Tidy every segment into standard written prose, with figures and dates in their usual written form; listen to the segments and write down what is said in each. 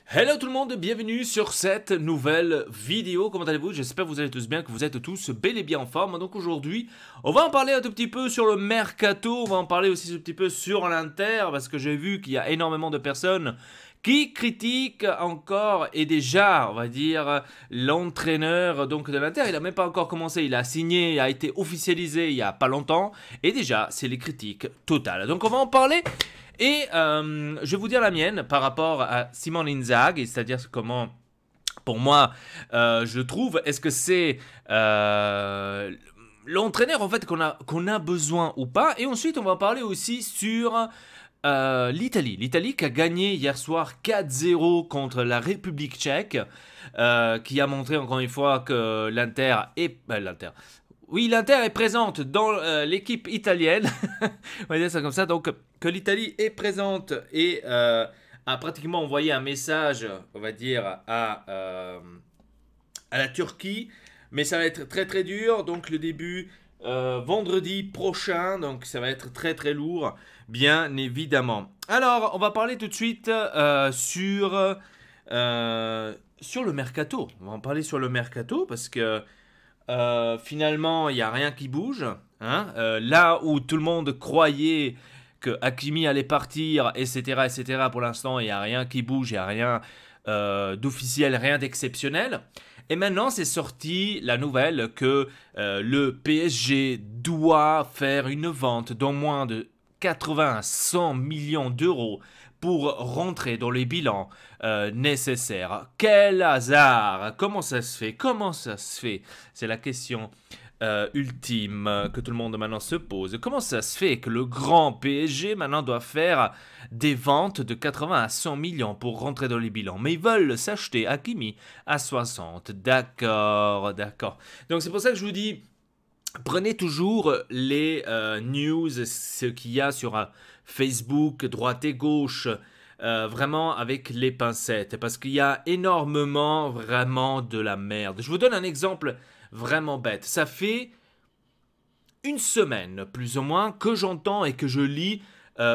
Hello tout le monde, bienvenue sur cette nouvelle vidéo. Comment allez-vous? J'espère que vous allez tous bien, que vous êtes tous bel et bien en forme. Donc aujourd'hui, on va en parler un tout petit peu sur le mercato. On va en parler aussi un petit peu sur l'Inter, parce que j'ai vu qu'il y a énormément de personnes qui critiquent encore et déjà, on va dire, l'entraîneur donc de l'Inter. Il n'a même pas encore commencé, il a signé, il a été officialisé il n'y a pas longtemps. Et déjà, c'est les critiques totales. Donc on va en parler. Et je vais vous dire la mienne par rapport à Simone Inzaghi, c'est-à-dire comment, pour moi, je trouve, est-ce que c'est l'entraîneur en fait qu'on a besoin ou pas. Et ensuite, on va parler aussi sur l'Italie. L'Italie qui a gagné hier soir 4-0 contre la République tchèque, qui a montré encore une fois que l'Inter est... Oui, l'Inter est présente dans l'équipe italienne, on va dire ça comme ça, donc que l'Italie est présente et a pratiquement envoyé un message, on va dire, à la Turquie, mais ça va être très très dur, donc le début vendredi prochain, donc ça va être très très lourd, bien évidemment. Alors, on va parler tout de suite sur le mercato, on va en parler sur le mercato parce que finalement, il n'y a rien qui bouge. Hein. Là où tout le monde croyait que Hakimi allait partir, etc., etc., pour l'instant, il n'y a rien qui bouge, il n'y a rien d'officiel, rien d'exceptionnel. Et maintenant, c'est sorti la nouvelle que le PSG doit faire une vente d'au moins de 80 à 100 millions d'euros pour rentrer dans les bilans nécessaires. Quel hasard! Comment ça se fait? Comment ça se fait? C'est la question ultime que tout le monde maintenant se pose. Comment ça se fait que le grand PSG maintenant doit faire des ventes de 80 à 100 millions pour rentrer dans les bilans? Mais ils veulent s'acheter Hakimi à 60. D'accord, d'accord. Donc c'est pour ça que je vous dis... Prenez toujours les news, ce qu'il y a sur Facebook, droite et gauche, vraiment avec les pincettes, parce qu'il y a énormément, vraiment de la merde. Je vous donne un exemple vraiment bête. Ça fait une semaine, plus ou moins, que j'entends et que je lis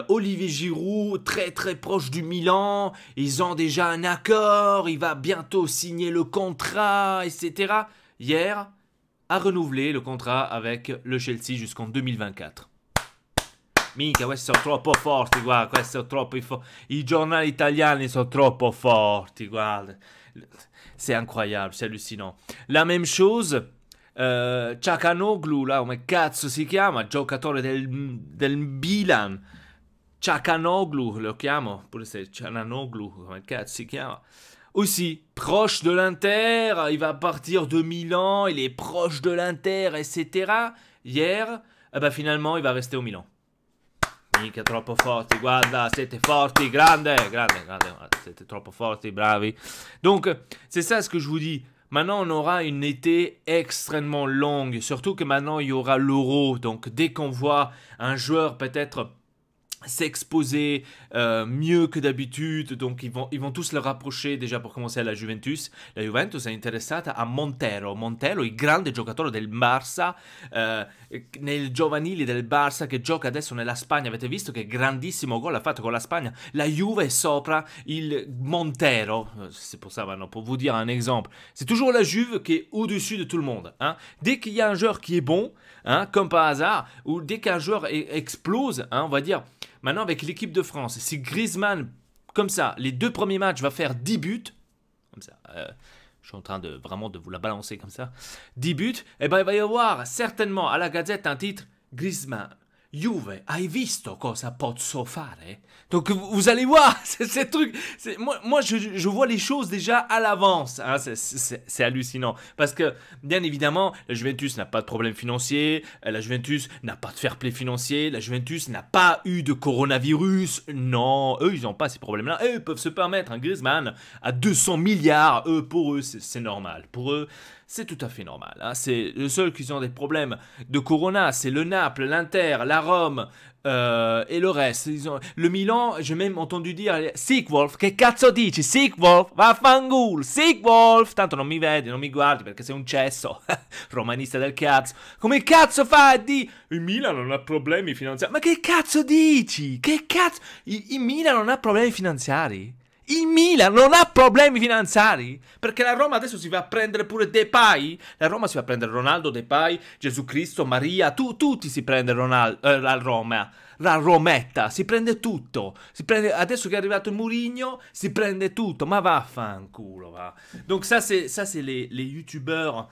Olivier Giroud, très très proche du Milan, ils ont déjà un accord, il va bientôt signer le contrat, etc. Hier... a renouvelé le contrat avec le Chelsea jusqu'en 2024. Minchia, questi sono troppo forti, guarda, questi sono troppo I giornali italiani sono troppo forti, guarda. C'est incroyable, c'est hallucinant. La même chose, Çalhanoğlu, là, come cazzo si chiama, giocatore del Milan. Çalhanoğlu, lo chiamo, pure se Çalhanoğlu, come cazzo si chiama. Aussi, proche de l'Inter, il va partir de Milan, il est proche de l'Inter, etc. Hier, finalement, il va rester au Milan. Mica troppo forti, guarda, siete forti, grande, grande, grande, siete troppo forti, bravi. Donc, c'est ça ce que je vous dis. Maintenant, on aura une été extrêmement longue, surtout que maintenant, il y aura l'Euro. Donc, dès qu'on voit un joueur peut-être... s'exposer mieux que d'habitude, donc ils vont tous le rapprocher déjà pour commencer alla Juventus. La Juventus è interessata a Montero, il grande giocatore del Barça, nel giovanile del Barça che gioca adesso nella Spagna. Avete visto che grandissimo gol ha fatto con la Spagna. La Juve è sopra il Montero, c'est pour ça maintenant, pour vous dire un exemple. C'est toujours la Juve qui est au-dessus de tout le monde. Hein. Dès qu'il y a un joueur qui est bon, hein, comme par hasard, ou dès qu'un joueur explose, hein, on va dire... Maintenant, avec l'équipe de France, si Griezmann, comme ça, les 2 premiers matchs, va faire 10 buts, comme ça, je suis en train de vraiment de vous la balancer comme ça, 10 buts, eh ben il va y avoir certainement à la Gazette un titre, Griezmann, Juve, hai visto cosa posso fare? Donc vous allez voir, ces trucs, moi je vois les choses déjà à l'avance, hein, c'est hallucinant, parce que bien évidemment, la Juventus n'a pas de problème financier, la Juventus n'a pas de fair play financier, la Juventus n'a pas eu de coronavirus, non, eux ils n'ont pas ces problèmes-là, eux ils peuvent se permettre un Griezmann à 200 milliards, pour eux c'est normal, pour eux c'est tout à fait normal. Hein. C'est le seul qui ont des problèmes de Corona, c'est le Naples, l'Inter, la Rome et le reste. Le Milan, j'ai même entendu dire Sekwolf, che cazzo dici? Sekwolf, vaffanculo, Sekwolf. Tanto non mi vedi, non mi guardi perché sei un cesso, romanista del cazzo. Come cazzo fai a dire? Il Milan non ha problemi finanziari. Ma che cazzo dici? Che cazzo? Il Milan non ha problemi finanziari? Il Milan non ha problemi finanziari, perché la Roma adesso si va a prendere pure Depay, la Roma si va a prendere Ronaldo, Depay, Gesù Cristo, Maria, tutti si prende la Roma, la Rometta, si prende tutto, adesso che è arrivato il Mourinho, si prende tutto, ma vaffanculo, va. Donc ça c'est les youtubeurs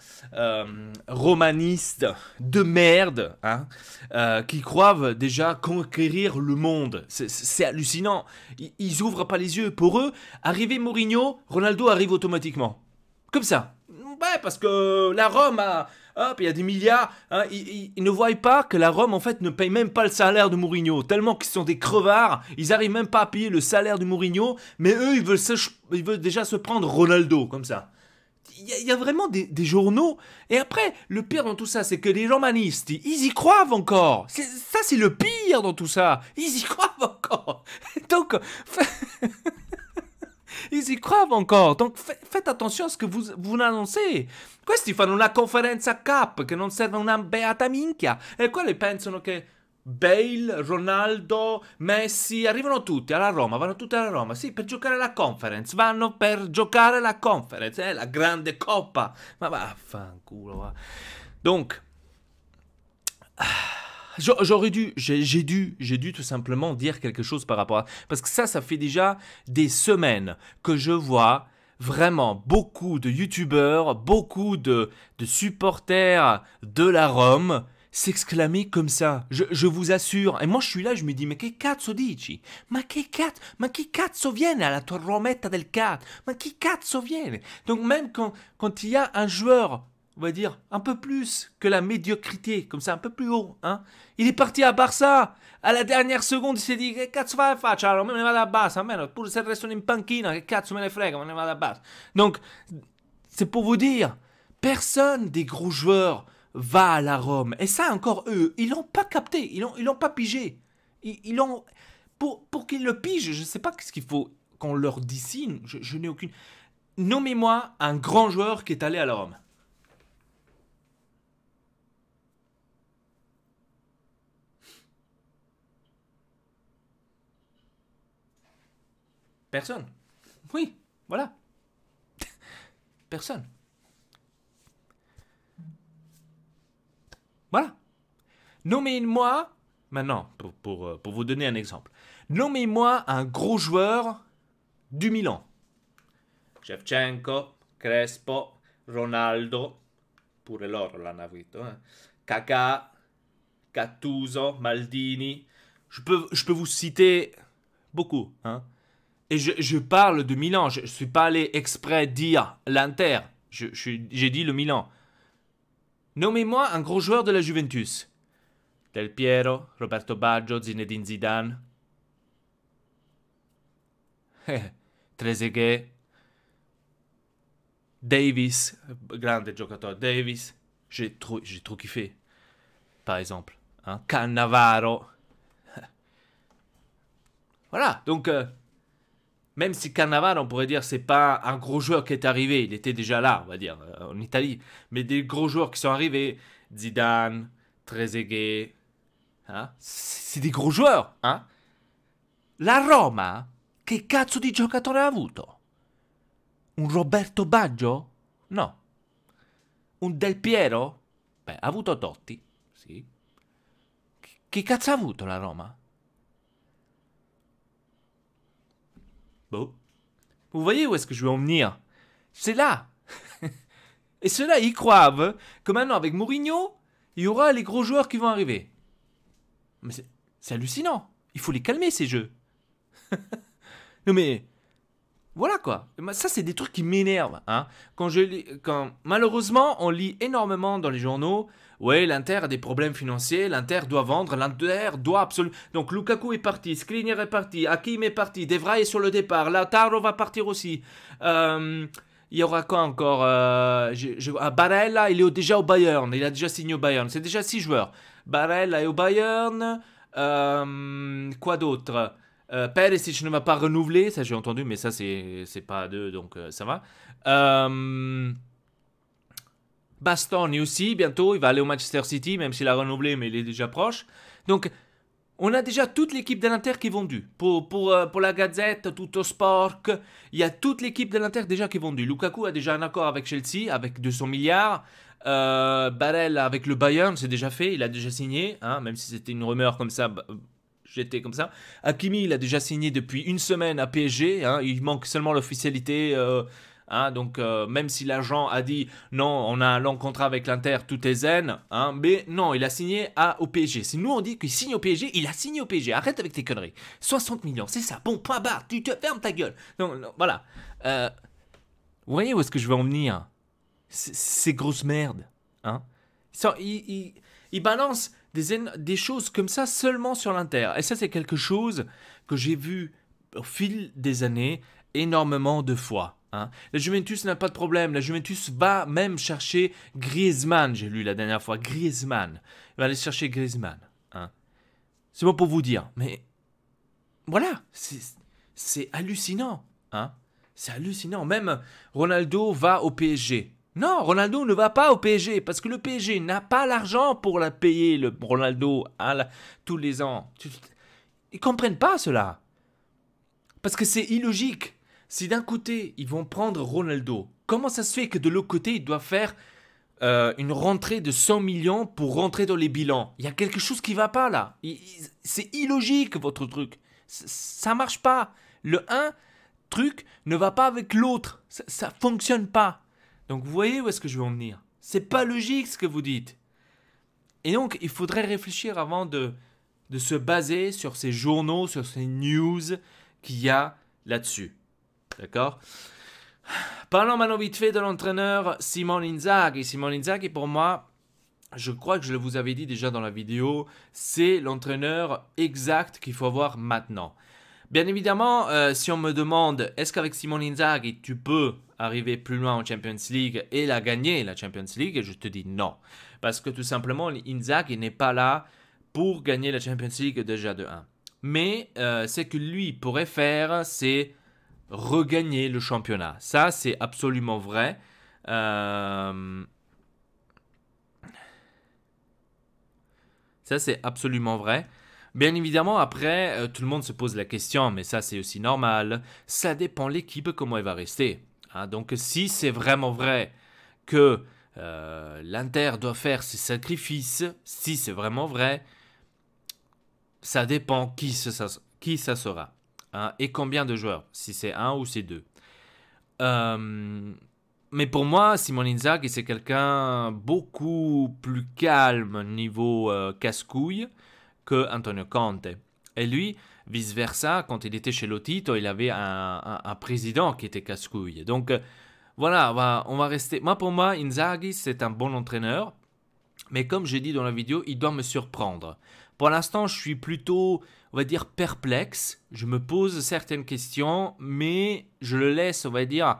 romanistes de merde, hein, qui croient déjà conquérir le monde. C'est hallucinant. Ils ouvrent pas les yeux. Pour eux, arriver Mourinho, Ronaldo arrive automatiquement. Comme ça. Ouais, parce que la Rome a... Hop, il y a des milliards. Hein, ils ne voient pas que la Rome, en fait, ne paye même pas le salaire de Mourinho. Tellement qu'ils sont des crevards. Ils arrivent même pas à payer le salaire de Mourinho. Mais eux, ils veulent déjà se prendre Ronaldo, comme ça. Il y a vraiment des journaux. Et après, le pire dans tout ça, c'est que les romanistes, ils y croient encore. Ça, c'est le pire dans tout ça. Ils y croient encore. Donc, ils y croient encore. Donc, faites attention à ce que vous annoncez. Questi fanno una conferenza cap che non serve una beata minchia. E quelli pensano che Bale, Ronaldo, Messi, arrivano tutti alla Roma, vanno tutti alla Roma, sì, per giocare la conference, vanno per giocare la conference, la grande coppa, ma vaffanculo, va. Donc, j'ai dû tout simplement dire quelque chose par rapport à... Parce que ça fait déjà des semaines que je vois vraiment beaucoup de youtubeurs, beaucoup de supporters de la Rome s'exclamer comme ça, je vous assure. Et moi je suis là, je me dis, mais che cazzo dici? Ma chi cazzo viene alla tua rometta del cazzo? Ma chi cazzo viene? Donc même quand il y a un joueur, on va dire, un peu plus que la médiocrité, comme ça, un peu plus haut, hein, il est parti à Barça, à la dernière seconde il si è dit, che cazzo fai a faccia? Allora, me ne vado a Barça, almeno, pure se restano in panchina, che cazzo me ne frega, me ne vado a Barça. Donc, c'est pour vous dire, personne des gros joueurs va à la Rome. Et ça, encore eux, ils l'ont pas capté, ils l'ont pas pigé. Ils l'ont... Pour qu'ils le pigent, je sais pas ce qu'il faut qu'on leur dessine, je n'ai aucune... Nommez-moi un grand joueur qui est allé à la Rome. Personne. Oui, voilà. Personne. Voilà. Nommez-moi, maintenant, pour vous donner un exemple, nommez-moi un gros joueur du Milan. Shevchenko, Crespo, Ronaldo, pure loro l'hanno avuto, Kaká, Gattuso, Maldini. Je peux vous citer beaucoup, hein. Et je parle de Milan, je ne suis pas allé exprès dire l'Inter, j'ai dit le Milan. Nommez-moi un gros joueur de la Juventus. Del Piero, Roberto Baggio, Zinedine Zidane. Trezeguet. Davis, grande giocatore. Davis, j'ai trop kiffé. Par exemple. Hein? Cannavaro. Voilà, donc... même si Cannavaro, on pourrait dire, c'est pas un gros joueur qui est arrivé, il était déjà là, on va dire, en Italie. Mais des gros joueurs qui sont arrivés, Zidane, Trezeguet, hein, c'est des gros joueurs, hein. La Roma, che cazzo di giocatore ha avuto? Un Roberto Baggio? No. Un Del Piero? Beh, ha avuto Totti, sì. Che cazzo ha avuto la Roma? Bon. Vous voyez où est-ce que je veux en venir? C'est là. Et ceux-là, ils croient que maintenant, avec Mourinho, il y aura les gros joueurs qui vont arriver. Mais c'est hallucinant. Il faut les calmer, ces jeux. Non mais... Voilà quoi. Ça, c'est des trucs qui m'énervent. Hein. Quand malheureusement, on lit énormément dans les journaux... Ouais, l'Inter a des problèmes financiers, l'Inter doit vendre, l'Inter doit absolument... Donc Lukaku est parti, Skriniar est parti, Hakim est parti, Devra est sur le départ, Lautaro va partir aussi. Il y aura quoi encore Barella, il est déjà au Bayern, il a déjà signé au Bayern, c'est déjà 6 joueurs. Barella est au Bayern, quoi d'autre Perisic ne va pas renouveler, ça j'ai entendu, mais ça c'est pas d'eux, donc ça va. Bastoni aussi, bientôt, il va aller au Manchester City, même s'il a renouvelé, mais il est déjà proche. Donc, On a déjà toute l'équipe de l'Inter qui est vendue. Pour la Gazette, Tuttosport, il y a toute l'équipe de l'Inter déjà qui est vendue. Lukaku a déjà un accord avec Chelsea, avec 200 milliards. Barel avec le Bayern, c'est déjà fait, il a déjà signé, hein, même si c'était une rumeur comme ça, j'étais comme ça. Hakimi, il a déjà signé depuis une semaine à PSG, hein, il manque seulement l'officialité. Hein, donc, même si l'agent a dit non, on a un long contrat avec l'Inter, tout est zen, hein, mais non, il a signé au PSG. Si nous on dit qu'il signe au PSG, il a signé au PSG. Arrête avec tes conneries. 60 millions, c'est ça. Bon, point barre, tu te fermes ta gueule. Non, non, voilà. Vous voyez où est-ce que je veux en venir? C'est grosse merde. Hein, ils balancent des choses comme ça seulement sur l'Inter. Et ça, c'est quelque chose que j'ai vu au fil des années énormément de fois. Hein. La Juventus n'a pas de problème. La Juventus va même chercher Griezmann. J'ai lu la dernière fois. Griezmann. Il va aller chercher Griezmann. Hein. C'est bon pour vous dire. Mais voilà. C'est hallucinant. Hein. C'est hallucinant. Même Ronaldo va au PSG. Non, Ronaldo ne va pas au PSG parce que le PSG n'a pas l'argent pour la payer, le Ronaldo, tous les ans. Ils comprennent pas cela. Parce que c'est illogique. Si d'un côté, ils vont prendre Ronaldo, comment ça se fait que de l'autre côté, ils doivent faire une rentrée de 100 millions pour rentrer dans les bilans? Il y a quelque chose qui ne va pas là. C'est illogique votre truc. Ça ne marche pas. Le un truc ne va pas avec l'autre. Ça ne fonctionne pas. Donc vous voyez où est-ce que je veux en venir? C'est pas logique ce que vous dites. Et donc il faudrait réfléchir avant de se baser sur ces journaux, sur ces news qu'il y a là-dessus. D'accord? Parlons maintenant vite fait de l'entraîneur Simone Inzaghi. Simone Inzaghi, pour moi, je crois que je vous avais dit déjà dans la vidéo, c'est l'entraîneur exact qu'il faut avoir maintenant. Bien évidemment, si on me demande, est-ce qu'avec Simone Inzaghi, tu peux arriver plus loin en Champions League et la gagner, la Champions League, je te dis non. Parce que tout simplement, Inzaghi n'est pas là pour gagner la Champions League déjà de 1. Mais ce que lui pourrait faire, c'est regagner le championnat. Ça, c'est absolument vrai. Ça, c'est absolument vrai. Bien évidemment, après, tout le monde se pose la question, mais ça, c'est aussi normal. Ça dépend de l'équipe, comment elle va rester. Hein, donc, si c'est vraiment vrai que l'Inter doit faire ses sacrifices, si c'est vraiment vrai, ça dépend qui ça sera. Hein, et combien de joueurs, si c'est un ou c'est deux. Mais pour moi, Simone Inzaghi, c'est quelqu'un beaucoup plus calme niveau casse-couille que Antonio Conte. Et lui, vice-versa, quand il était chez Lotito, il avait un président qui était casse-couille. Donc voilà, on va rester. Pour moi, Inzaghi, c'est un bon entraîneur. Mais comme j'ai dit dans la vidéo, il doit me surprendre. Pour l'instant, je suis plutôt, on va dire, perplexe. Je me pose certaines questions, mais je le laisse, on va dire,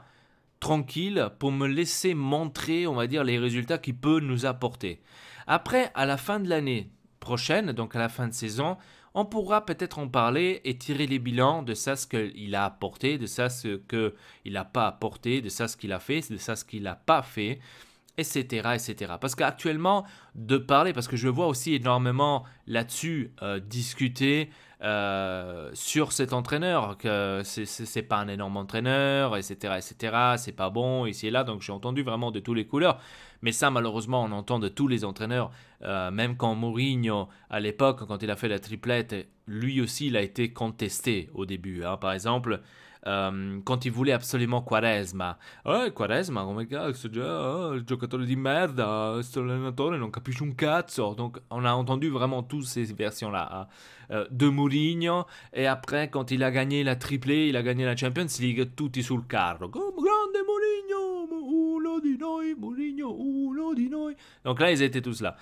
tranquille pour me laisser montrer, on va dire, les résultats qu'il peut nous apporter. Après, à la fin de l'année prochaine, donc à la fin de saison, on pourra peut-être en parler et tirer les bilans de ça ce qu'il a apporté, de ça ce qu'il n'a pas apporté, de ça ce qu'il a fait, de ça ce qu'il n'a pas fait, etc., etc. Parce qu'actuellement, de parler, parce que je vois aussi énormément là-dessus discuter sur cet entraîneur, que c'est pas un énorme entraîneur, etc., etc., c'est pas bon, ici et là, donc j'ai entendu vraiment de tous les couleurs. Mais ça, malheureusement, on entend de tous les entraîneurs, même quand Mourinho, à l'époque, quand il a fait la triplette, lui aussi, il a été contesté au début. Hein. Par exemple, quand il voulait absolument Quaresma. Quaresma, come cazzo, il giocatore di merda, questo allenatore non capisce un cazzo. Donc, on a entendu vraiment toutes ces versions-là de Mourinho. Et après, quand il a gagné la triplée, il a gagné la Champions League, tutti sul carro. Come grande Mourinho, uno di noi, Mourinho, uno di noi. Donc là, ils étaient tous là.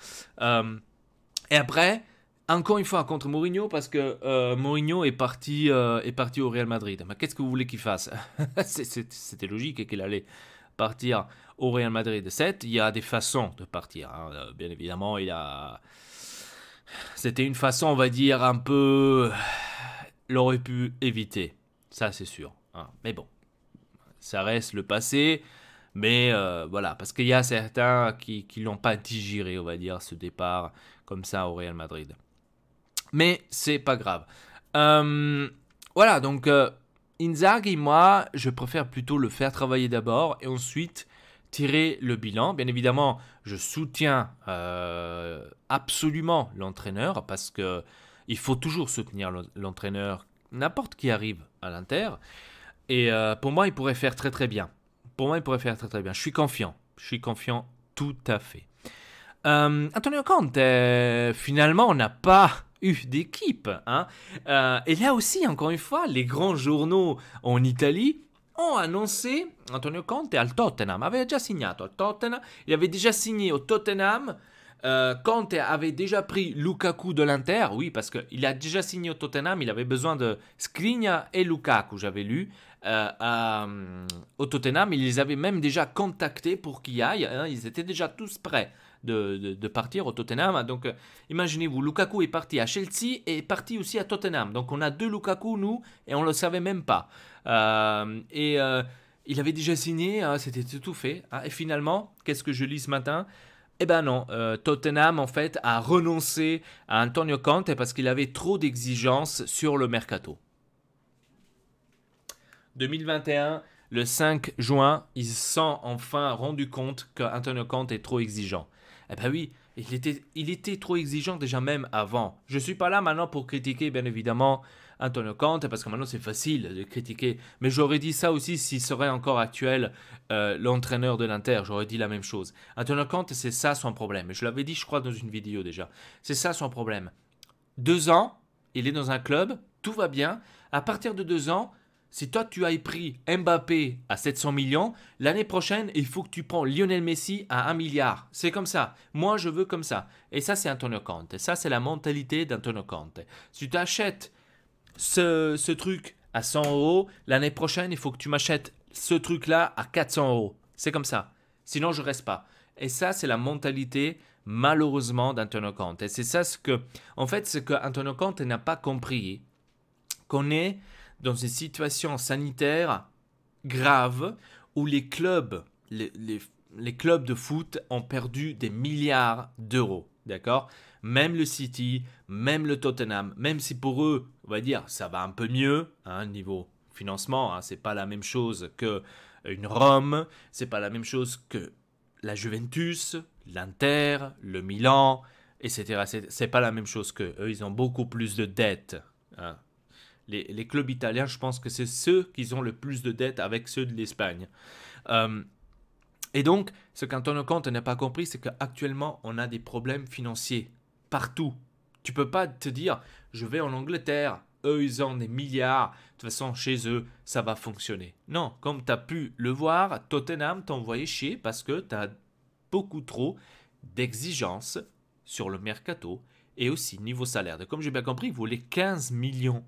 Et après... Encore une fois contre Mourinho parce que Mourinho est parti au Real Madrid. Mais qu'est-ce que vous voulez qu'il fasse? C'était logique qu'il allait partir au Real Madrid. Certes, il y a des façons de partir. Hein. Bien évidemment, c'était une façon, on va dire, un peu... l'aurait pu éviter. Ça, c'est sûr. Hein. Mais bon, ça reste le passé. Mais voilà, parce qu'il y a certains qui l'ont pas digéré, on va dire, ce départ comme ça au Real Madrid. Mais c'est pas grave. Voilà, donc Inzaghi, moi, je préfère plutôt le faire travailler d'abord et ensuite tirer le bilan. Bien évidemment, je soutiens absolument l'entraîneur parce que il faut toujours soutenir l'entraîneur, n'importe qui arrive à l'Inter. Et pour moi, il pourrait faire très très bien. Pour moi, il pourrait faire très très bien. Je suis confiant. Je suis confiant tout à fait. Antonio Conte, finalement, on n'a pas eu d'équipe. Hein. Et là aussi, encore une fois, les grands journaux en Italie ont annoncé Antonio Conte al Tottenham. Avait déjà signé au Tottenham. Il avait déjà signé au Tottenham. Conte avait déjà pris Lukaku de l'Inter. Oui, parce qu'il a déjà signé au Tottenham. Il avait besoin de Skriniar et Lukaku, j'avais lu. Au Tottenham, ils les avaient même déjà contactés pour qu'ils aillent. Hein. Ils étaient déjà tous prêts de partir au Tottenham. Donc, imaginez-vous, Lukaku est parti à Chelsea et est parti aussi à Tottenham. Donc, on a deux Lukaku, nous, et on ne le savait même pas. Il avait déjà signé, hein, c'était tout fait. Hein, et finalement, qu'est-ce que je lis ce matin? Eh ben non, Tottenham, en fait, a renoncé à Antonio Conte parce qu'il avait trop d'exigences sur le mercato. 2021, le 5 juin, ils se sont enfin rendu compte qu'Antonio Conte est trop exigeant. Eh ben oui, il était trop exigeant déjà même avant. Je ne suis pas là maintenant pour critiquer, bien évidemment, Antonio Conte, parce que maintenant c'est facile de critiquer. Mais j'aurais dit ça aussi s'il serait encore actuel l'entraîneur de l'Inter. J'aurais dit la même chose. Antonio Conte, c'est ça son problème. Je l'avais dit, je crois, dans une vidéo déjà. C'est ça son problème. 2 ans, il est dans un club, tout va bien. À partir de 2 ans, si toi tu as pris Mbappé à 700 millions, l'année prochaine, il faut que tu prends Lionel Messi à 1 milliard. C'est comme ça. Moi, je veux comme ça. Et ça, c'est Antonio Conte. Ça, c'est la mentalité d'Antonio Conte. Si tu achètes ce truc à 100 euros, l'année prochaine, il faut que tu m'achètes ce truc-là à 400 euros. C'est comme ça. Sinon, je ne reste pas. Et ça, c'est la mentalité, malheureusement, d'Antonio Conte. Et c'est ça en fait, ce que Antonio Conte n'a pas compris. Qu'on est dans une situation sanitaire grave où les clubs, les clubs de foot ont perdu des milliards d'euros. D'accord? Même le City, même le Tottenham, même si pour eux, on va dire, ça va un peu mieux, hein, niveau financement, hein, c'est pas la même chose que une Rome, c'est pas la même chose que la Juventus, l'Inter, le Milan, etc. C'est pas la même chose que eux, ils ont beaucoup plus de dettes. Hein. Les clubs italiens, je pense que c'est ceux qui ont le plus de dettes avec ceux de l'Espagne. Et donc, ce qu'Antonio Conte n'a pas compris, c'est qu'actuellement, on a des problèmes financiers partout. Tu peux pas te dire, je vais en Angleterre, eux, ils ont des milliards, de toute façon, chez eux, ça va fonctionner. Non, comme tu as pu le voir, Tottenham t'a envoyé chier parce que tu as beaucoup trop d'exigences sur le mercato et aussi niveau salaire. Donc, comme j'ai bien compris, vous voulez 15 millions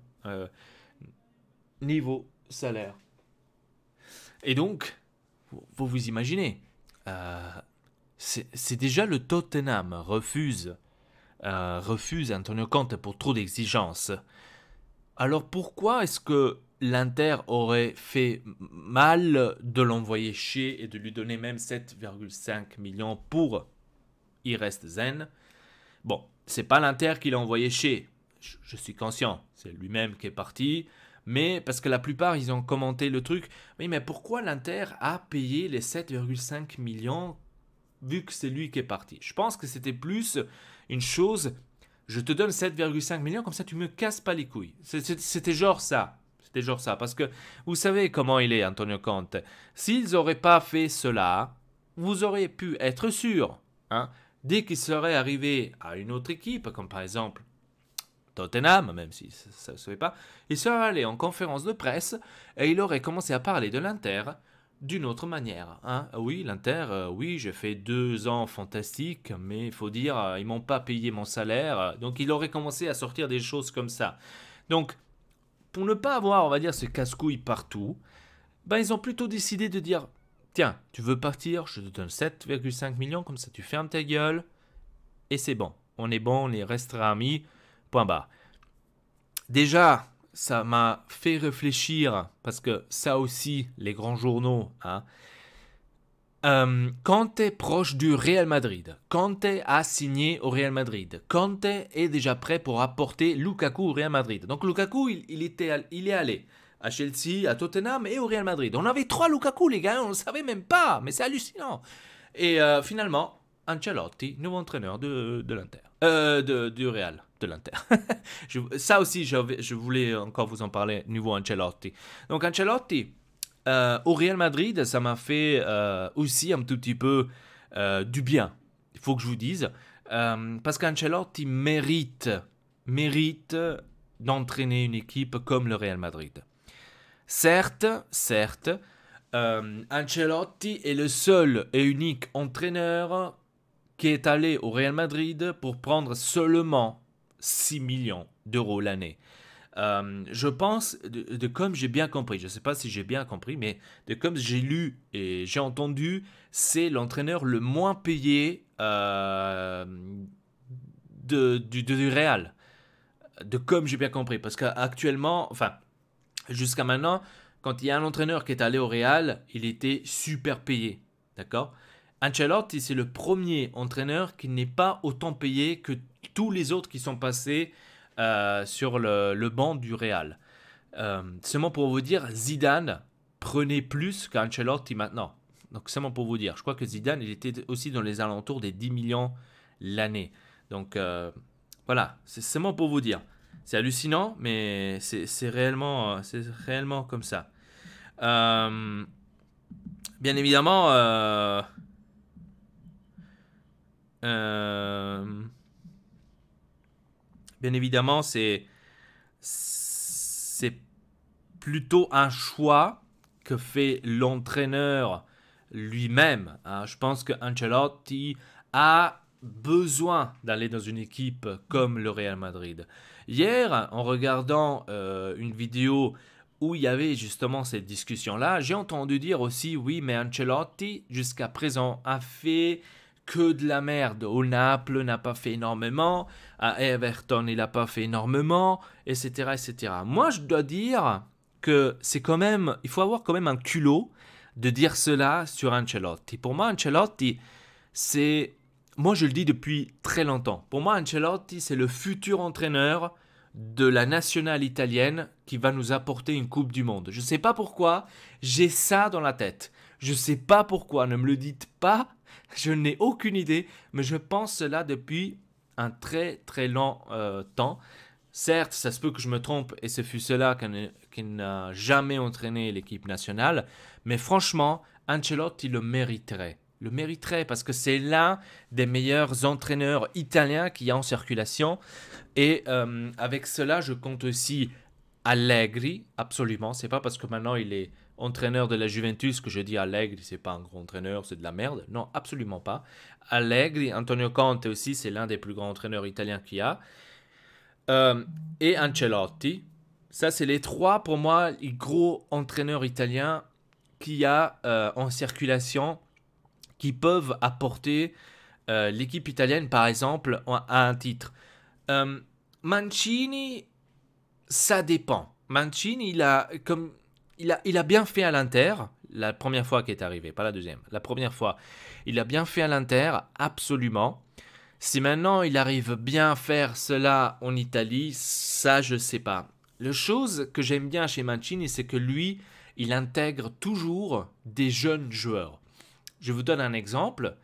niveau salaire. Et donc, vous imaginez, c'est déjà le Tottenham refuse Antonio Conte pour trop d'exigences. Alors pourquoi est-ce que l'Inter aurait fait mal de l'envoyer chier et de lui donner même 7,5 millions pour il reste zen? Bon, c'est pas l'Inter qui l'a envoyé chier. Je suis conscient, c'est lui-même qui est parti. Mais parce que la plupart, ils ont commenté le truc. Oui, mais pourquoi l'Inter a payé les 7,5 millions vu que c'est lui qui est parti? Je pense que c'était plus une chose, je te donne 7,5 millions, comme ça tu me casses pas les couilles. C'était genre ça. C'était genre ça. Parce que vous savez comment il est, Antonio Conte. S'ils n'auraient pas fait cela, vous auriez pu être sûr. Hein, dès qu'il serait arrivé à une autre équipe, comme par exemple Tottenham, même si ça ne se fait pas, il serait allé en conférence de presse et il aurait commencé à parler de l'Inter d'une autre manière. Hein. Oui, l'Inter, oui, j'ai fait 2 ans fantastiques, mais il faut dire, ils m'ont pas payé mon salaire. Donc il aurait commencé à sortir des choses comme ça. Donc, pour ne pas avoir, on va dire, ce casse-couille partout, ben, ils ont plutôt décidé de dire, tiens, tu veux partir, je te donne 7,5 millions, comme ça tu fermes ta gueule, et c'est bon, on restera amis. Point barre. Déjà, ça m'a fait réfléchir, parce que ça aussi, les grands journaux, hein, Conte est proche du Real Madrid. Conte a signé au Real Madrid. Conte est déjà prêt pour apporter Lukaku au Real Madrid. Donc Lukaku, il est allé à Chelsea, à Tottenham et au Real Madrid. On avait 3 Lukaku, les gars, on ne le savait même pas, mais c'est hallucinant. Et finalement, Ancelotti, nouveau entraîneur de l'Inter. Du Real, de l'Inter. Ça aussi, je voulais encore vous en parler, nouveau Ancelotti. Donc Ancelotti, au Real Madrid, ça m'a fait aussi un tout petit peu du bien, il faut que je vous dise. Parce qu'Ancelotti mérite d'entraîner une équipe comme le Real Madrid. Certes, Ancelotti est le seul et unique entraîneur qui est allé au Real Madrid pour prendre seulement 6 millions d'euros l'année. Je pense, de comme j'ai bien compris, je ne sais pas si j'ai bien compris, mais de comme j'ai lu et j'ai entendu, c'est l'entraîneur le moins payé du Real. De comme j'ai bien compris, parce qu'actuellement, enfin, jusqu'à maintenant, quand il y a un entraîneur qui est allé au Real, il était super payé, d'accord? Ancelotti, c'est le premier entraîneur qui n'est pas autant payé que tous les autres qui sont passés sur le banc du Real. Seulement pour vous dire, Zidane prenait plus qu'Ancelotti maintenant. Donc seulement pour vous dire, je crois que Zidane, il était aussi dans les alentours des 10 millions l'année. Donc voilà, c'est seulement pour vous dire. C'est hallucinant, mais c'est réellement comme ça. Bien évidemment, c'est plutôt un choix que fait l'entraîneur lui-même. Hein. Je pense que Ancelotti a besoin d'aller dans une équipe comme le Real Madrid. Hier, en regardant une vidéo où il y avait justement cette discussion-là, j'ai entendu dire aussi, oui, mais Ancelotti, jusqu'à présent, a fait que de la merde. Au Naples, n'a pas fait énormément. À Everton, il n'a pas fait énormément, etc., etc. Moi, je dois dire que c'est quand même, il faut avoir quand même un culot de dire cela sur Ancelotti. Pour moi, Ancelotti, c'est, moi je le dis depuis très longtemps. Pour moi, Ancelotti, c'est le futur entraîneur de la nationale italienne qui va nous apporter une Coupe du Monde. Je ne sais pas pourquoi, j'ai ça dans la tête. Je ne sais pas pourquoi, ne me le dites pas, je n'ai aucune idée, mais je pense cela depuis un très très long temps. Certes, ça se peut que je me trompe et ce fut cela qui n'a jamais entraîné l'équipe nationale, mais franchement, Ancelotti le mériterait. Le mériterait parce que c'est l'un des meilleurs entraîneurs italiens qu'il y a en circulation. Et avec cela, je compte aussi Allegri, absolument. C'est pas parce que maintenant il est entraîneur de la Juventus que je dis Allegri, c'est pas un grand entraîneur, c'est de la merde. Non, absolument pas. Allegri, Antonio Conte aussi, c'est l'un des plus grands entraîneurs italiens qu'il y a. Et Ancelotti, ça c'est les trois pour moi les gros entraîneurs italiens qu'il y a en circulation qui peuvent apporter l'équipe italienne par exemple à un titre. Mancini, ça dépend. Mancini, il a bien fait à l'Inter, la première fois qu'il est arrivé, pas la deuxième, la première fois. Il a bien fait à l'Inter, absolument. Si maintenant il arrive bien à faire cela en Italie, ça je sais pas. La chose que j'aime bien chez Mancini, c'est que lui, il intègre toujours des jeunes joueurs. Je vous donne un exemple.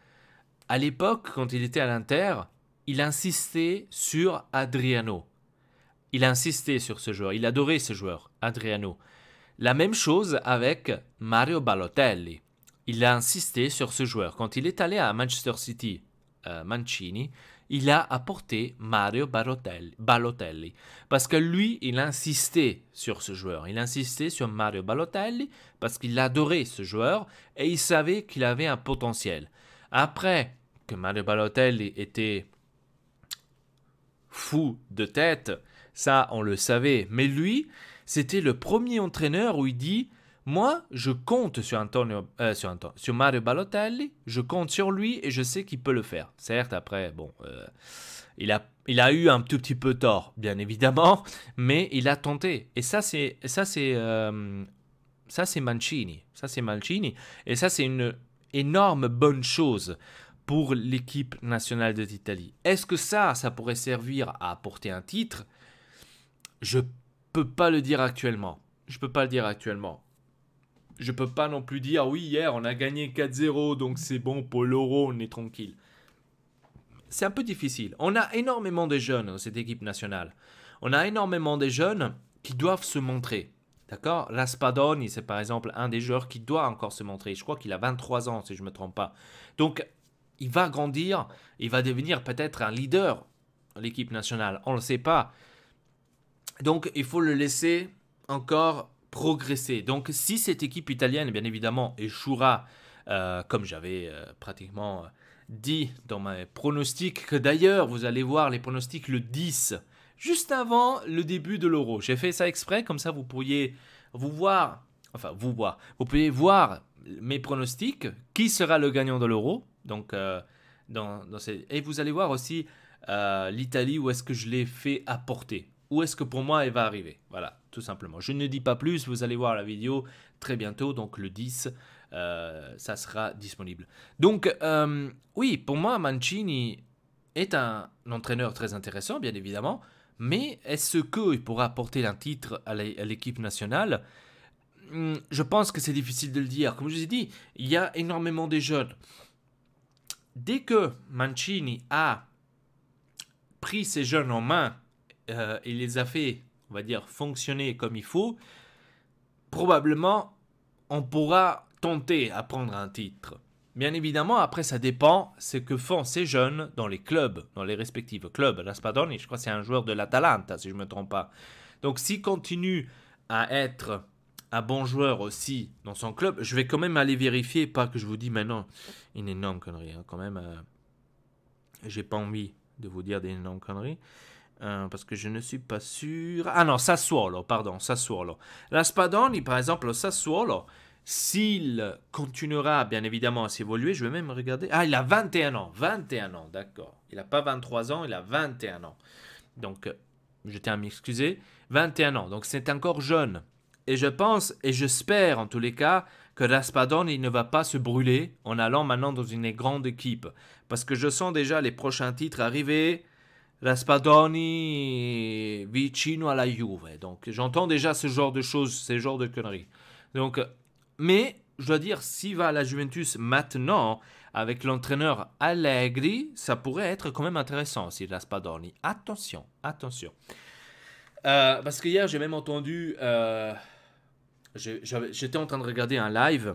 À l'époque, quand il était à l'Inter, il insistait sur Adriano. Il insistait sur ce joueur. Il adorait ce joueur, Adriano. La même chose avec Mario Balotelli. Il a insisté sur ce joueur. Quand il est allé à Manchester City, Mancini, il a apporté Mario Balotelli. Parce que lui, il insistait sur ce joueur. Il insistait sur Mario Balotelli parce qu'il adorait ce joueur et il savait qu'il avait un potentiel. Après que Mario Balotelli était fou de tête, ça on le savait. Mais lui, c'était le premier entraîneur où il dit moi, je compte sur Mario Balotelli, je compte sur lui et je sais qu'il peut le faire. Certes, après, bon, il a eu un tout petit peu tort, bien évidemment, mais il a tenté. Et ça, c'est Mancini. Ça, c'est Mancini. Et ça, c'est énorme bonne chose pour l'équipe nationale d'Italie. Est-ce que ça pourrait servir à apporter un titre? Je peux pas le dire actuellement. Je peux pas le dire actuellement. Je peux pas non plus dire, oui, hier, on a gagné 4-0, donc c'est bon, pour l'Euro, on est tranquille. C'est un peu difficile. On a énormément de jeunes dans cette équipe nationale. On a énormément de jeunes qui doivent se montrer. D'accord? Raspadoni, c'est par exemple un des joueurs qui doit encore se montrer. Je crois qu'il a 23 ans, si je ne me trompe pas. Donc, il va grandir, il va devenir peut-être un leader de l'équipe nationale. On ne le sait pas. Donc, il faut le laisser encore progresser. Donc, si cette équipe italienne, bien évidemment, échouera, comme j'avais pratiquement dit dans mes pronostics, que d'ailleurs, vous allez voir les pronostics le 10, juste avant le début de l'Euro. J'ai fait ça exprès, comme ça vous pourriez vous pourriez voir mes pronostics, qui sera le gagnant de l'Euro. Donc, et vous allez voir aussi l'Italie, où est-ce que je l'ai fait apporter. Où est-ce que pour moi elle va arriver. Voilà, tout simplement. Je ne dis pas plus, vous allez voir la vidéo très bientôt, donc le 10, ça sera disponible. Donc, oui, pour moi, Mancini est un entraîneur très intéressant, bien évidemment, mais est-ce qu'il pourra apporter un titre à l'équipe nationale? Je pense que c'est difficile de le dire. Comme je vous ai dit, il y a énormément de jeunes. Dès que Mancini a pris ces jeunes en main, il les a fait, on va dire, fonctionner comme il faut, probablement, on pourra tenter à prendre un titre. Bien évidemment, après, ça dépend ce que font ces jeunes dans les clubs, dans les respectifs clubs. Raspadoni, je crois que c'est un joueur de l'Atalanta, si je ne me trompe pas. Donc, s'il continue à être un bon joueur aussi dans son club, je vais quand même aller vérifier, pas que je vous dis maintenant une énorme connerie. Hein, quand même, j'ai pas envie de vous dire des énormes conneries. Parce que je ne suis pas sûr. Ah non, Sassuolo, pardon, Sassuolo. Raspadoni, par exemple, Sassuolo, s'il continuera bien évidemment à s'évoluer, je vais même regarder. Ah, il a 21 ans, 21 ans, d'accord. Il n'a pas 23 ans, il a 21 ans. Donc, je tiens à m'excuser, 21 ans, donc c'est encore jeune. Et je pense, et j'espère en tous les cas, que Raspadoni ne va pas se brûler en allant maintenant dans une grande équipe. Parce que je sens déjà les prochains titres arriver. Raspadoni vicino alla Juve. Donc j'entends déjà ce genre de choses, ce genre de conneries. Donc, mais je dois dire, s'il va à la Juventus maintenant, avec l'entraîneur Allegri, ça pourrait être quand même intéressant si Raspadoni. Attention, attention. Parce qu'hier, j'ai même entendu... j'étais en train de regarder un live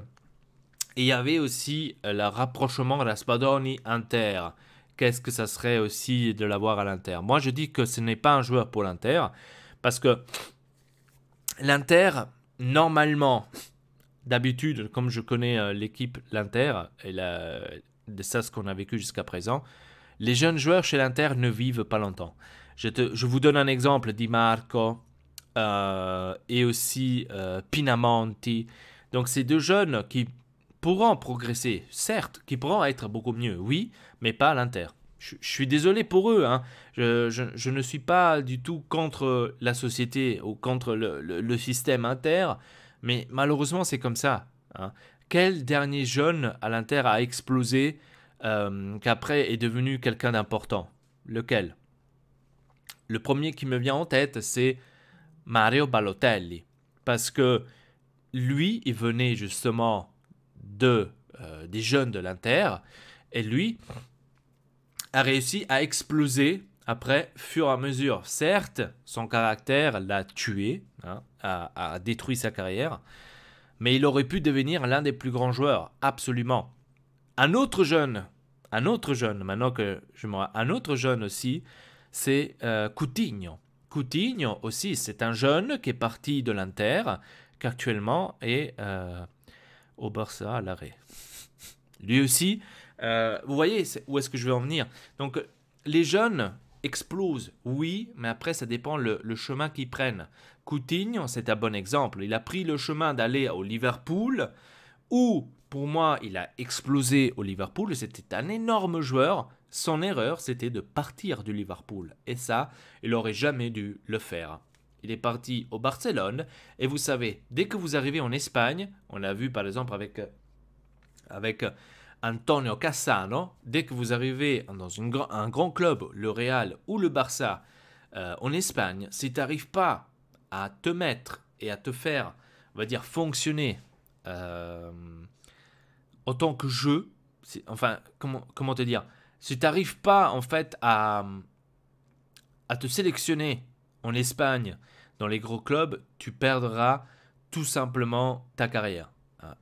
et il y avait aussi le rapprochement Raspadoni-Inter. Qu'est-ce que ça serait aussi de l'avoir à l'Inter? Moi, je dis que ce n'est pas un joueur pour l'Inter, parce que l'Inter, normalement, d'habitude, comme je connais l'équipe l'Inter, et de ça ce qu'on a vécu jusqu'à présent, les jeunes joueurs chez l'Inter ne vivent pas longtemps. Je vous donne un exemple, Di Marco et aussi Pinamonti. Donc, c'est deux jeunes qui pourront progresser, certes, qui pourront être beaucoup mieux, oui, mais pas à l'Inter. Je suis désolé pour eux, hein. Je ne suis pas du tout contre la société ou contre le système Inter, mais malheureusement c'est comme ça. Hein. Quel dernier jeune à l'Inter a explosé qu'après est devenu quelqu'un d'important? Lequel? Le premier qui me vient en tête, c'est Mario Balotelli, parce que lui, il venait justement des jeunes de l'Inter, et lui a réussi à exploser après, fur et à mesure. Certes, son caractère l'a tué, hein, a détruit sa carrière, mais il aurait pu devenir l'un des plus grands joueurs, absolument. Un autre jeune maintenant que je me rappelle, un autre jeune aussi, c'est Coutinho. Coutinho aussi, c'est un jeune qui est parti de l'Inter, qui actuellement est au Barça à l'arrêt. Lui aussi, vous voyez où est-ce que je veux en venir. Donc, les jeunes explosent, oui, mais après, ça dépend le chemin qu'ils prennent. Coutinho, c'est un bon exemple. Il a pris le chemin d'aller au Liverpool, où, pour moi, il a explosé au Liverpool. C'était un énorme joueur. Son erreur, c'était de partir du Liverpool. Et ça, il n'aurait jamais dû le faire. Il est parti au Barcelone. Et vous savez, dès que vous arrivez en Espagne, on l'a vu par exemple avec avec Antonio Cassano. Dès que vous arrivez dans un grand club, le Real ou le Barça, en Espagne, si tu n'arrives pas à te mettre et à te faire, on va dire, fonctionner en tant que jeu, enfin, comment te dire, si tu n'arrives pas en fait à te sélectionner en Espagne dans les gros clubs, tu perdras tout simplement ta carrière.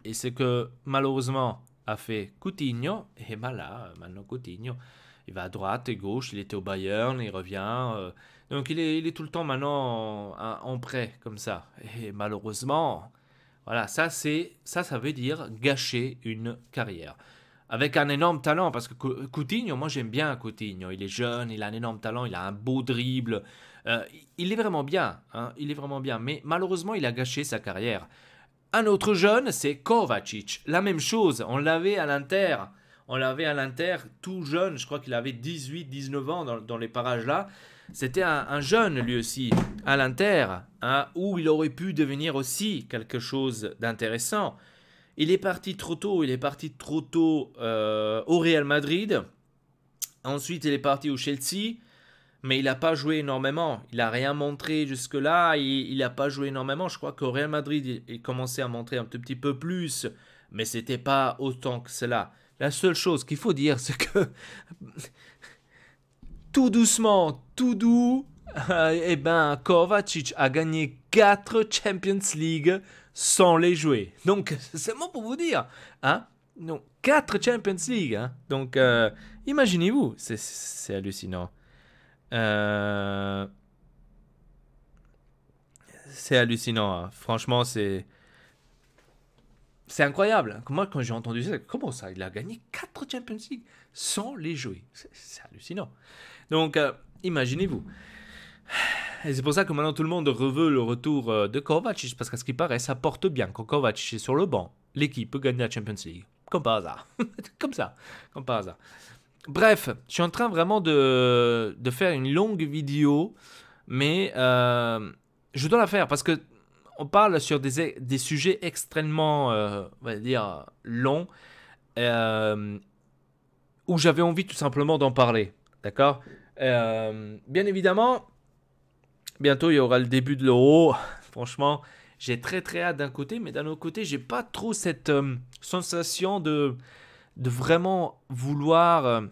Et c'est que malheureusement a fait Coutinho, et ben là, maintenant Coutinho, il va à droite et gauche, il était au Bayern, il revient, donc il est tout le temps maintenant en prêt comme ça. Et malheureusement, voilà, ça veut dire gâcher une carrière. Avec un énorme talent, parce que Coutinho, moi j'aime bien Coutinho, il est jeune, il a un énorme talent, il a un beau dribble, il est vraiment bien, hein, il est vraiment bien, mais malheureusement il a gâché sa carrière. Un autre jeune, c'est Kovacic, la même chose, on l'avait à l'Inter tout jeune, je crois qu'il avait 18-19 ans dans les parages là, c'était un jeune lui aussi, à l'Inter, hein, où il aurait pu devenir aussi quelque chose d'intéressant. Il est parti trop tôt au Real Madrid. Ensuite, il est parti au Chelsea, mais il n'a pas joué énormément. Il n'a rien montré jusque-là. Il n'a pas joué énormément. Je crois qu'au Real Madrid, il commençait à montrer un tout petit peu plus, mais c'était pas autant que cela. La seule chose qu'il faut dire, c'est que tout doucement, tout doux, eh ben, Kovacic a gagné 4 Champions League sans les jouer. Donc, c'est bon pour vous dire. Hein? Donc, 4 Champions League. Hein? Donc, imaginez-vous. C'est hallucinant. C'est hallucinant. Hein. Franchement, c'est incroyable. Moi, quand j'ai entendu ça, comment ça? Il a gagné 4 Champions League sans les jouer. C'est hallucinant. Donc, imaginez-vous. Et c'est pour ça que maintenant tout le monde veut le retour de Kovacic, parce qu'à ce qui paraît, ça porte bien. Quand Kovacic est sur le banc, l'équipe peut gagner la Champions League. Comme par hasard. Comme par hasard. Bref, je suis en train vraiment de faire une longue vidéo, mais je dois la faire parce que on parle sur des sujets extrêmement, on va dire, longs, où j'avais envie tout simplement d'en parler. D'accord? Bien évidemment, bientôt il y aura le début de l'Euro. Franchement, j'ai très très hâte d'un côté, mais d'un autre côté, j'ai pas trop cette sensation de vraiment vouloir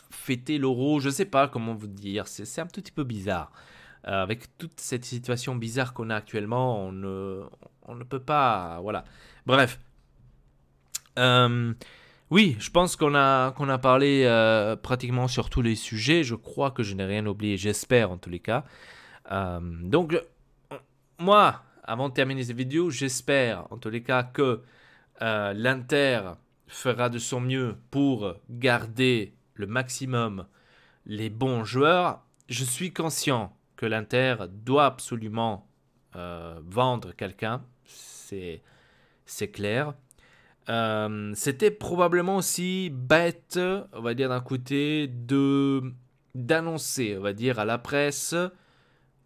fêter l'Euro. Je sais pas comment vous dire, c'est un tout petit peu bizarre. Avec toute cette situation bizarre qu'on a actuellement, on ne peut pas. Voilà. Bref. Oui, je pense qu'on a parlé pratiquement sur tous les sujets. Je crois que je n'ai rien oublié, j'espère en tous les cas. Donc, moi, avant de terminer cette vidéo, j'espère en tous les cas que l'Inter fera de son mieux pour garder le maximum les bons joueurs. Je suis conscient que l'Inter doit absolument vendre quelqu'un, c'est clair. C'était probablement aussi bête, on va dire d'un côté, d'annoncer, on va dire à la presse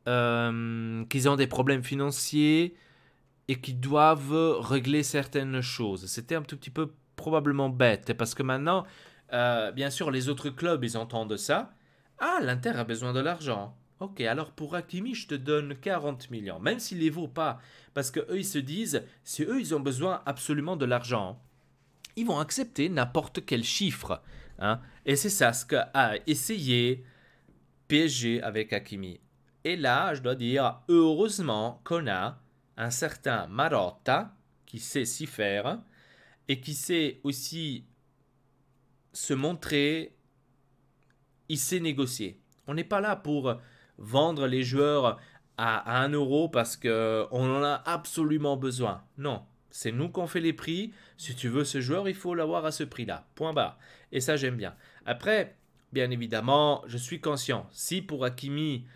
qu'ils ont des problèmes financiers et qu'ils doivent régler certaines choses. C'était un tout petit peu probablement bête parce que maintenant, bien sûr, les autres clubs, ils entendent ça. Ah, l'Inter a besoin de l'argent. Ok, alors pour Hakimi, je te donne 40 millions, même s'il ne les vaut pas. Parce qu'eux, ils se disent, si eux, ils ont besoin absolument de l'argent, ils vont accepter n'importe quel chiffre. Hein. Et c'est ça ce qu'a essayé PSG avec Hakimi. Et là, je dois dire, heureusement qu'on a un certain Marotta qui sait s'y faire et qui sait aussi se montrer, il sait négocier. On n'est pas là pour vendre les joueurs à 1 euro parce qu'on en a absolument besoin. Non, c'est nous qu'on fait les prix. Si tu veux ce joueur, il faut l'avoir à ce prix-là. Point barre. Et ça, j'aime bien. Après, bien évidemment, je suis conscient. Si pour Hakimi,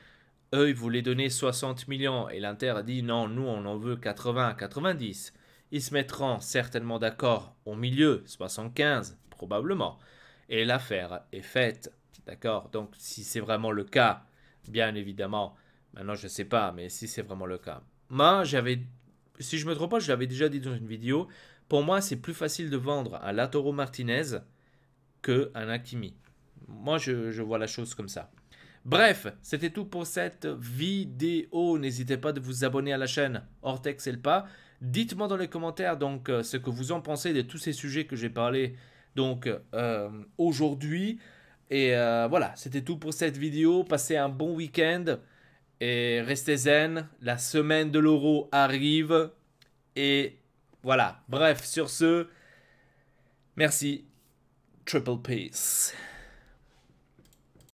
eux, ils voulaient donner 60 millions et l'Inter a dit non, nous, on en veut 80, 90. Ils se mettront certainement d'accord au milieu, 75, probablement. Et l'affaire est faite. D'accord? Donc, si c'est vraiment le cas, bien évidemment, maintenant je ne sais pas, mais si c'est vraiment le cas. Moi, si je ne me trompe pas, je l'avais déjà dit dans une vidéo, Pour moi, c'est plus facile de vendre un Lautaro Martinez qu'un Hakimi. Moi, je vois la chose comme ça. Bref, c'était tout pour cette vidéo. N'hésitez pas de vous abonner à la chaîne Ortex et le pas. Dites-moi dans les commentaires donc ce que vous en pensez de tous ces sujets que j'ai parlé donc aujourd'hui. Et voilà, c'était tout pour cette vidéo. Passez un bon week-end et restez zen. La semaine de l'euro arrive. Et voilà, bref, sur ce, merci. Triple peace.